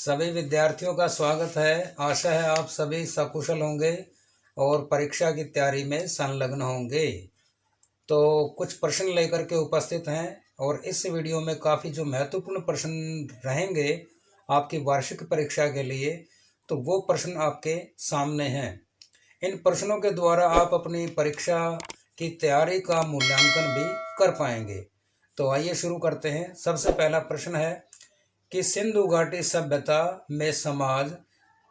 सभी विद्यार्थियों का स्वागत है। आशा है आप सभी सकुशल होंगे और परीक्षा की तैयारी में संलग्न होंगे। तो कुछ प्रश्न लेकर के उपस्थित हैं और इस वीडियो में काफ़ी जो महत्वपूर्ण प्रश्न रहेंगे आपकी वार्षिक परीक्षा के लिए, तो वो प्रश्न आपके सामने हैं। इन प्रश्नों के द्वारा आप अपनी परीक्षा की तैयारी का मूल्यांकन भी कर पाएंगे। तो आइए शुरू करते हैं। सबसे पहला प्रश्न है कि सिंधु घाटी सभ्यता में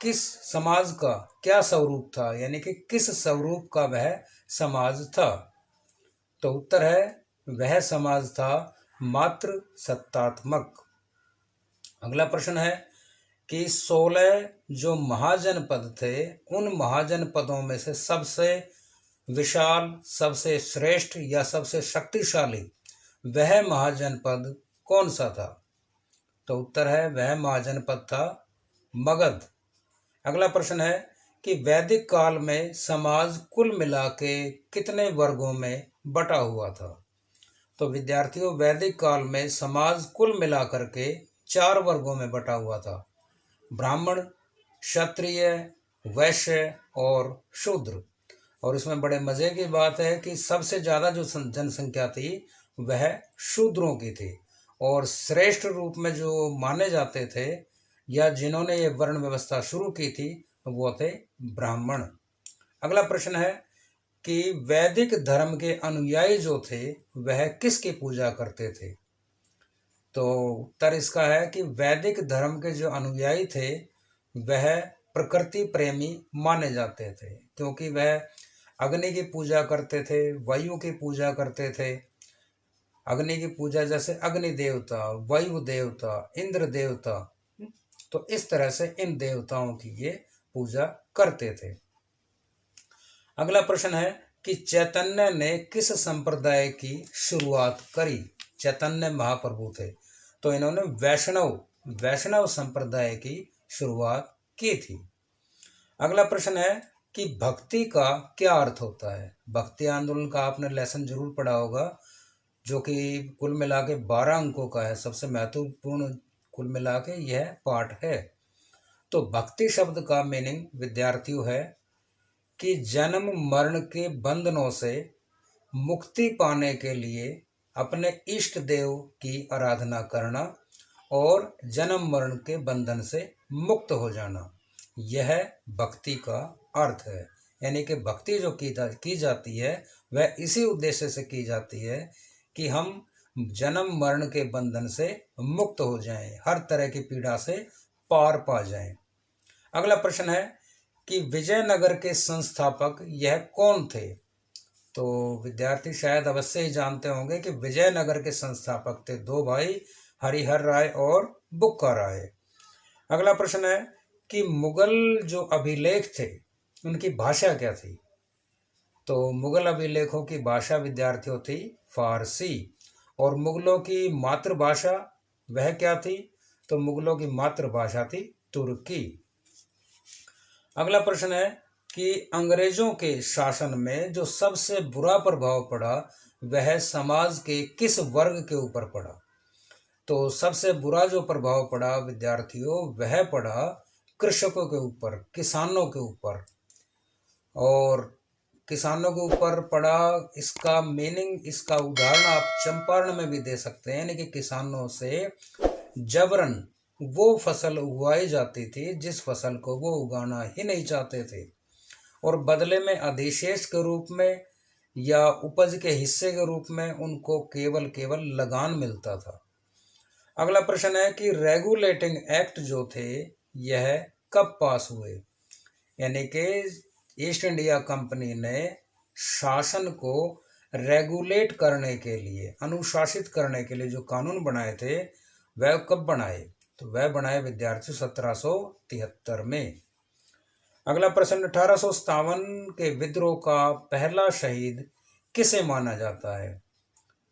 किस समाज का क्या स्वरूप था, यानी कि किस स्वरूप का वह समाज था। तो उत्तर है वह समाज था मात्र सत्तात्मक। अगला प्रश्न है कि 16 जो महाजनपद थे, उन महाजनपदों में से सबसे विशाल, सबसे श्रेष्ठ या सबसे शक्तिशाली वह महाजनपद कौन सा था। तो उत्तर है वह महाजनपद था मगध। अगला प्रश्न है कि वैदिक काल में समाज कुल मिला के कितने वर्गों में बटा हुआ था। तो विद्यार्थियों, वैदिक काल में समाज कुल मिलाकर के 4 वर्गों में बटा हुआ था: ब्राह्मण, क्षत्रिय, वैश्य और शूद्र। और इसमें बड़े मज़े की बात है कि सबसे ज़्यादा जो जनसंख्या थी वह शूद्रों की थी, और श्रेष्ठ रूप में जो माने जाते थे या जिन्होंने ये वर्ण व्यवस्था शुरू की थी वो थे ब्राह्मण। अगला प्रश्न है कि वैदिक धर्म के अनुयायी जो थे वह किसकी पूजा करते थे। तो उत्तर इसका है कि वैदिक धर्म के जो अनुयायी थे वह प्रकृति प्रेमी माने जाते थे, क्योंकि वह अग्नि की पूजा करते थे, वायु की पूजा करते थे। अग्नि की पूजा जैसे अग्नि देवता, वायु देवता, इंद्र देवता, तो इस तरह से इन देवताओं की ये पूजा करते थे। अगला प्रश्न है कि चैतन्य ने किस संप्रदाय की शुरुआत करी। चैतन्य महाप्रभु थे, तो इन्होंने वैष्णव संप्रदाय की शुरुआत की थी। अगला प्रश्न है कि भक्ति का क्या अर्थ होता है। भक्ति आंदोलन का आपने लेसन जरूर पढ़ा होगा, जो कि कुल मिला के 12 अंकों का है। सबसे महत्वपूर्ण कुल मिला के यह पाठ है। तो भक्ति शब्द का मीनिंग विद्यार्थियों है कि जन्म मरण के बंधनों से मुक्ति पाने के लिए अपने इष्ट देव की आराधना करना और जन्म मरण के बंधन से मुक्त हो जाना, यह भक्ति का अर्थ है। यानी कि भक्ति जो की जाती है वह इसी उद्देश्य से की जाती है कि हम जन्म मरण के बंधन से मुक्त हो जाएं, हर तरह की पीड़ा से पार पा जाएं। अगला प्रश्न है कि विजयनगर के संस्थापक यह कौन थे। तो विद्यार्थी शायद अवश्य ही जानते होंगे कि विजयनगर के संस्थापक थे 2 भाई, हरिहर राय और बुक्का राय। अगला प्रश्न है कि मुगल जो अभिलेख थे उनकी भाषा क्या थी। तो मुगल अभिलेखों की भाषा विद्यार्थियों थी फारसी, और मुगलों की मातृभाषा वह क्या थी। तो मुगलों की मातृभाषा थी तुर्की। अगला प्रश्न है कि अंग्रेजों के शासन में जो सबसे बुरा प्रभाव पड़ा वह समाज के किस वर्ग के ऊपर पड़ा। तो सबसे बुरा जो प्रभाव पड़ा विद्यार्थियों वह पड़ा कृषकों के ऊपर, किसानों के ऊपर। और किसानों के ऊपर पड़ा, इसका मीनिंग, इसका उदाहरण आप चंपारण में भी दे सकते हैं। यानी कि किसानों से जबरन वो फसल उगाई जाती थी जिस फसल को वो उगाना ही नहीं चाहते थे, और बदले में अधिशेष के रूप में या उपज के हिस्से के रूप में उनको केवल लगान मिलता था। अगला प्रश्न है कि रेगुलेटिंग एक्ट जो थे यह कब पास हुए। यानी कि ईस्ट इंडिया कंपनी ने शासन को रेगुलेट करने के लिए, अनुशासित करने के लिए जो कानून बनाए थे वह कब बनाए। तो वह बनाए विद्यार्थी 1773 में। अगला प्रश्न, 1857 के विद्रोह का पहला शहीद किसे माना जाता है।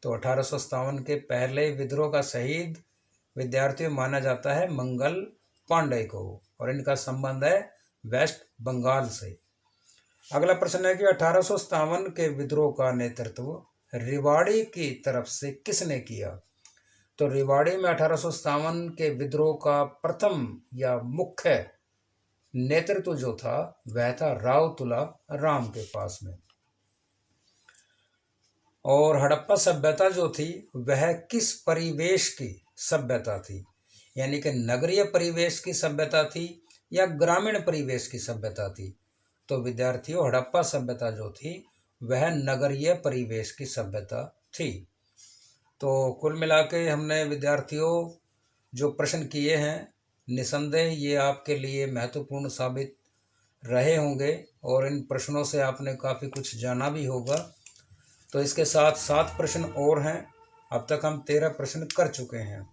तो 1857 के पहले विद्रोह का शहीद विद्यार्थियों माना जाता है मंगल पांडे को, और इनका संबंध है वेस्ट बंगाल से। अगला प्रश्न है कि 1857 के विद्रोह का नेतृत्व रेवाड़ी की तरफ से किसने किया। तो रेवाड़ी में 1857 के विद्रोह का प्रथम या मुख्य नेतृत्व जो था वह था राव तुला राम के पास में। और हड़प्पा सभ्यता जो थी वह किस परिवेश की सभ्यता थी, यानी कि नगरीय परिवेश की सभ्यता थी या ग्रामीण परिवेश की सभ्यता थी। तो विद्यार्थियों, हड़प्पा सभ्यता जो थी वह नगरीय परिवेश की सभ्यता थी। तो कुल मिला के हमने विद्यार्थियों जो प्रश्न किए हैं, निसंदेह ये आपके लिए महत्वपूर्ण साबित रहे होंगे और इन प्रश्नों से आपने काफ़ी कुछ जाना भी होगा। तो इसके साथ 7 प्रश्न और हैं। अब तक हम 13 प्रश्न कर चुके हैं।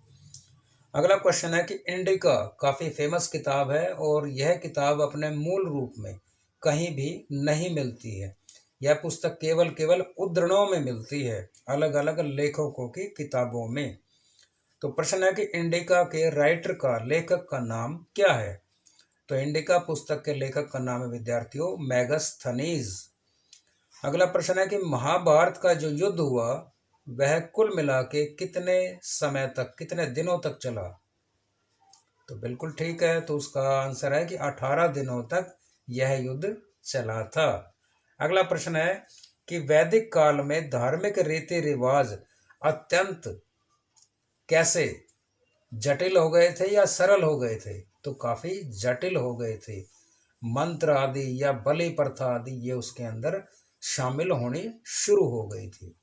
अगला क्वेश्चन है कि इंडिका काफ़ी फेमस किताब है और यह किताब अपने मूल रूप में कहीं भी नहीं मिलती है। यह पुस्तक केवल उद्धरणों में मिलती है, अलग अलग लेखकों की किताबों में। तो प्रश्न है कि इंडिका के राइटर का, लेखक का नाम क्या है? तो इंडिका पुस्तक के लेखक का नाम है विद्यार्थियों मेगास्थनीज। अगला प्रश्न है कि महाभारत का जो युद्ध हुआ वह कुल मिला के कितने समय तक, कितने दिनों तक चला? तो बिल्कुल ठीक है, तो उसका आंसर है कि 18 दिनों तक यह युद्ध चला था। अगला प्रश्न है कि वैदिक काल में धार्मिक रीति रिवाज अत्यंत कैसे जटिल हो गए थे या सरल हो गए थे? तो काफी जटिल हो गए थे। मंत्र आदि या बलि प्रथा आदि ये उसके अंदर शामिल होनी शुरू हो गई थी।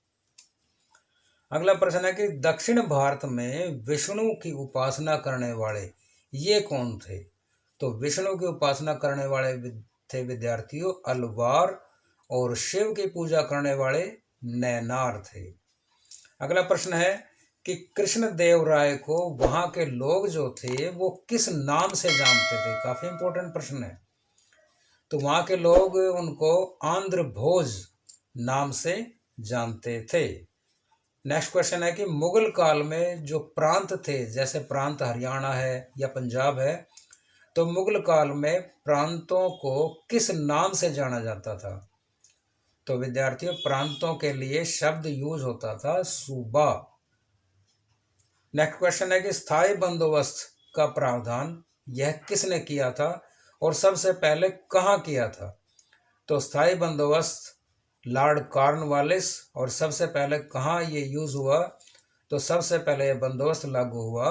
अगला प्रश्न है कि दक्षिण भारत में विष्णु की उपासना करने वाले ये कौन थे? तो विष्णु की उपासना करने वाले थे विद्यार्थियों अलवार, और शिव की पूजा करने वाले नैनार थे। अगला प्रश्न है कि कृष्णदेव राय को वहाँ के लोग जो थे वो किस नाम से जानते थे? काफ़ी इंपॉर्टेंट प्रश्न है। तो वहाँ के लोग उनको आंध्र भोज नाम से जानते थे। नेक्स्ट क्वेश्चन है कि मुगल काल में जो प्रांत थे, जैसे प्रांत हरियाणा है या पंजाब है, तो मुगल काल में प्रांतों को किस नाम से जाना जाता था? तो विद्यार्थियों, प्रांतों के लिए शब्द यूज होता था सूबा। नेक्स्ट क्वेश्चन है कि स्थायी बंदोबस्त का प्रावधान यह किसने किया था और सबसे पहले कहाँ किया था? तो स्थायी बंदोबस्त लॉर्ड कॉर्नवालिस, और सबसे पहले कहाँ ये यूज़ हुआ? तो सबसे पहले यह बंदोबस्त लागू हुआ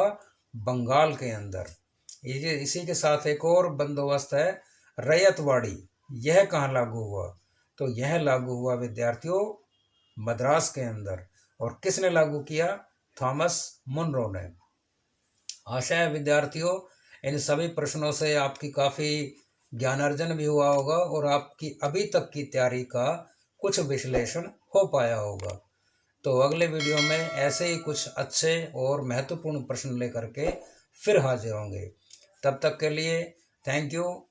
बंगाल के अंदर। इसी के साथ एक और बंदोबस्त है रैयतवाड़ी, यह कहाँ लागू हुआ? तो यह लागू हुआ विद्यार्थियों मद्रास के अंदर। और किसने लागू किया? थॉमस मुनरो ने। आशा है विद्यार्थियों इन सभी प्रश्नों से आपकी काफ़ी ज्ञानार्जन भी हुआ होगा और आपकी अभी तक की तैयारी का कुछ विश्लेषण हो पाया होगा। तो अगले वीडियो में ऐसे ही कुछ अच्छे और महत्वपूर्ण प्रश्न लेकर के फिर हाजिर होंगे। तब तक के लिए थैंक यू।